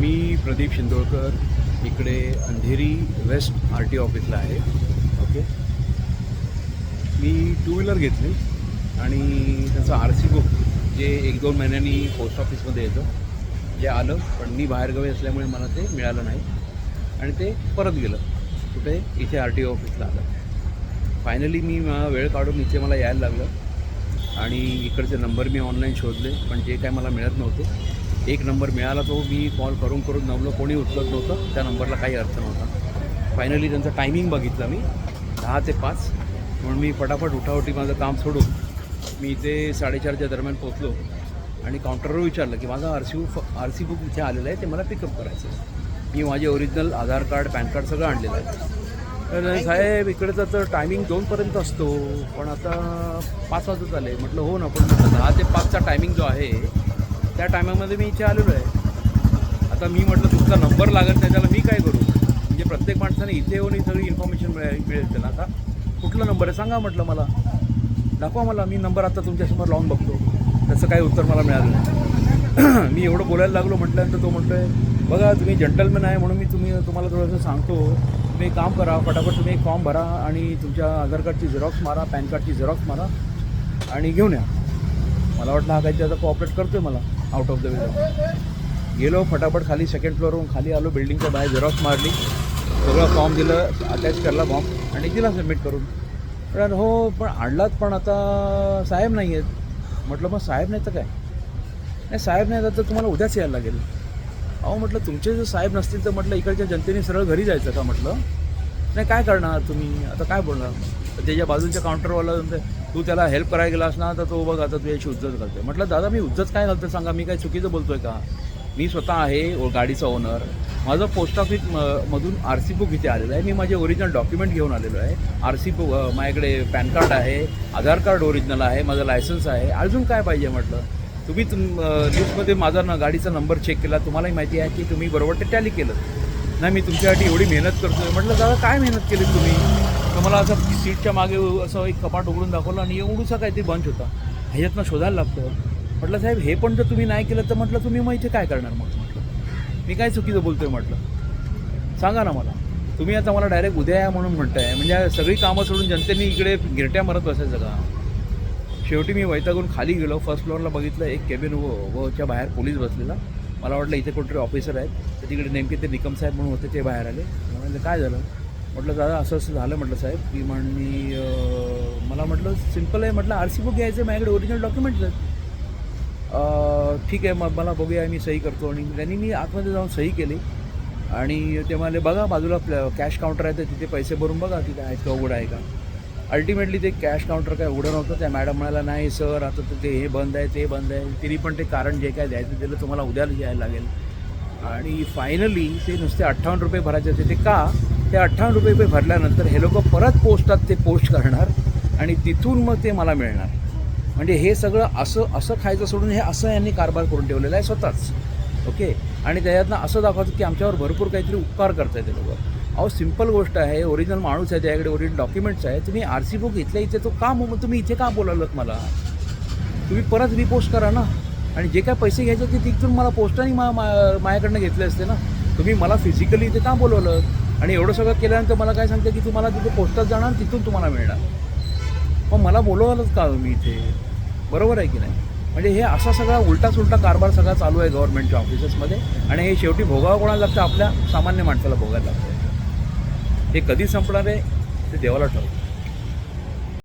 मी प्रदीप शिंदोळकर इकडे Andheri waste R T ऑफिसला आहे. ओके, मी टू व्हीलर घेतली आणि त्याचं आर सी बुक जे 1-2 महिन्यांनी पोस्ट ऑफिसमध्ये येतं जे आलं, पण मी बाहेरगावी असल्यामुळे मला ते मिळालं नाही आणि ते परत गेलं. कुठे? इथे आर टी ओ ऑफिसला आलं. फायनली मी वेळ काढून इथे मला यायला लागलं आणि इकडचे नंबर मी ऑनलाईन शोधले, पण जे काय मला मिळत नव्हते. एक नंबर मिळाला, तो मी कॉल करून नवलं, कोणी उचलत नव्हतं. त्या नंबरला काही अर्थ नव्हता. फायनली त्यांचा टायमिंग बघितला मी 10 ते 5, म्हणून मी फटाफट उठावटी माझं काम सोडून मी इथे 4:30च्या दरम्यान पोचलो आणि काउंटरवर विचारलं की माझं आर सी बुक इथे आलेलं आहे, ते मला पिकअप करायचं आहे. मी माझे ओरिजिनल आधार कार्ड, पॅन कार्ड सगळं आणलेलं आहे. तर साहेब इकडचं तर टायमिंग 2पर्यंत असतो, पण आता 5 वाजत आले. म्हटलं हो ना, पण 10 ते 5चा टायमिंग जो आहे त्या टायमिंगमध्ये मी इथे आलेलो आहे. आता मी म्हटलं तुमचा नंबर लागत नाही, त्याला मी काय करू? म्हणजे प्रत्येक माणसाने इथे येऊन ही सगळी इन्फॉर्मेशन मिळेल त्याला. आता कुठला नंबर आहे सांगा म्हटलं, मला दाखवा, मला मी नंबर आता तुमच्यासमोर लावून बघतो. त्याचं काही उत्तर मला मिळालं नाही. मी एवढं बोलायला लागलो म्हटल्यानंतर तो म्हणतो आहे, बघा तुम्ही जंटलमॅन आहे म्हणून मी तुम्हाला थोडंसं सांगतो, तुम्ही एक काम करा, फटाफट तुम्ही एक फॉर्म भरा आणि तुमच्या आधार कार्डची झेरॉक्स मारा, पॅन कार्डची झेरॉक्स मारा आणि घेऊन या. मला वाटलं हा काही त्याचा कोऑपरेट करतो आहे मला आउट ऑफ द वे. गेलो फटाफट खाली, सेकंड फ्लोअरवरून खाली आलो, बिल्डिंगच्या बाहेर झेरॉक्स मारली, सगळं फॉर्म दिलं, अटॅच करला फॉर्म आणि दिला सबमिट करून. पण हो, पण आणलात, पण आता साहेब नाही आहेत. म्हटलं मग साहेब नाही तर काय? नाही साहेब नाही तर तुम्हाला उद्याच यायला लागेल. अहो म्हटलं तुमचे जर साहेब नसतील तर म्हटलं इकडच्या जनतेने सरळ घरी जायचं का? म्हटलं नाही काय करणार तुम्ही, आता काय बोलणार? त्याच्या बाजूच्या काउंटरवाला तू त्याला हेल्प करायला गेलास ना, तर तो बघ आता तुझ्याशी उज्जत घालते. म्हटलं दादा मी उज्जत काय घालतो सांगा, मी काय चुकीचं बोलतो आहे का? मी स्वतः आहे गाडीचा ओनर. माझं पोस्ट ऑफिस मधून आर सी बुक इथे आलेलं आहे. मी माझे ओरिजिनल डॉक्युमेंट घेऊन आलेलो आहे. आर सी बुक माझ्याकडे, पॅन कार्ड आहे, आधार कार्ड ओरिजिनल आहे, माझं लायसन्स आहे. अजून काय पाहिजे? म्हटलं तुम्ही लिस्टमध्ये माझा गाडीचा नंबर चेक केला, तुम्हालाही माहिती आहे की तुम्ही बरोबर ते टॅली केलं नाही. मी तुमच्यासाठी एवढी मेहनत करतो आहे. म्हटलं दादा काय मेहनत केली तुम्ही? तर मला असं सीटच्या मागे असं एक कपाट उघडून दाखवलं आणि एवढूसा काहीतरी बंच होता, ह्याच्यातनं शोधायला लागतं. म्हटलं साहेब हे पण जर तुम्ही नाही केलं तर म्हटलं तुम्ही मग इथे काय करणार? मग म्हटलं मी काय चुकीचं बोलतो आहे? म्हटलं सांगा ना मला. तुम्ही आता मला डायरेक्ट उद्या या म्हणून म्हणताय, म्हणजे सगळी कामं सोडून जनतेने इकडे गिरट्या मारत बसायचं का? शेवटी मी वैतागून खाली गेलो. फर्स्ट फ्लोअरला बघितलं, एक केबिन वच्या बाहेर पोलीस बसलेला. मला वाटलं इथे कुठेतरी ऑफिसर आहेत, तर तिकडे नेमके ते निकम साहेब म्हणून होते, ते बाहेर आले. म्हणजे काय झालं? म्हटलं दादा असं असं झालं म्हटलं साहेब की मला म्हटलं सिम्पल आहे, म्हटलं आर सी बुक घ्यायचं आहे, माझ्याकडे ओरिजिनल डॉक्युमेंट्स आहेत. ठीक आहे मग मला बघूया, मी सही करतो. आणि त्यांनी मी आतमध्ये जाऊन सही केली आणि ते म्हणाले बघा बाजूला कॅश काउंटर आहे, तर तिथे पैसे भरून बघा तिथे आहेत का, उघडं आहे का. अल्टिमेटली ते कॅश काउंटर काय उघडं नव्हतं. त्या मॅडम म्हणाला नाही सर आता ते हे बंद आहे, ते बंद आहे. तिने पण ते कारण जे काय द्यायचं दिलं, तुम्हाला उद्याला यायला लागेल. आणि फायनली ते नुसते 58 रुपये भरायचे होते. ते का? ते 58 रुपये भरल्यानंतर हे लोक परत पोस्टात ते पोस्ट करणार आणि तिथून मग ते मला मिळणार. म्हणजे हे सगळं असं खायचं सोडून हे असं यांनी कारभार करून ठेवलेला आहे स्वतःच. ओके, आणि त्याच्यातनं असं दाखवतं की आमच्यावर भरपूर काहीतरी उपकार करतायत ते लोक. अहो सिम्पल गोष्ट आहे, ओरिजिनल माणूस आहे, त्याकडे ओरिजिनल डॉक्युमेंट्स आहे. तुम्ही आर सी बुक इथल्या इथे तो का, मग तुम्ही इथे का बोलावलं मला? तुम्ही परत रिपोस्ट करा ना, आणि जे काय पैसे घ्यायचे ते तिथून मला पोस्टाने माझ्याकडनं घेतले असते ना. तुम्ही मला फिजिकली इथे का बोलवलं? आणि एवढं सगळं केल्यानंतर मला काय सांगतं की तुम्हाला तिथे पोस्टात जाणार, तिथून तुम्हाला मिळणार. मग मला बोलवलंच का मी इथे? बरोबर आहे की नाही? म्हणजे हे असा सगळा उलटा कारभार सगळा चालू आहे गव्हर्नमेंटच्या ऑफिसेसमध्ये, आणि हे शेवटी भोगावं कोणाला लागतं? आपल्या सामान्य माणसाला भोगायला लागतं. हे कधी संपणार आहे ते देवाला ठाऊक.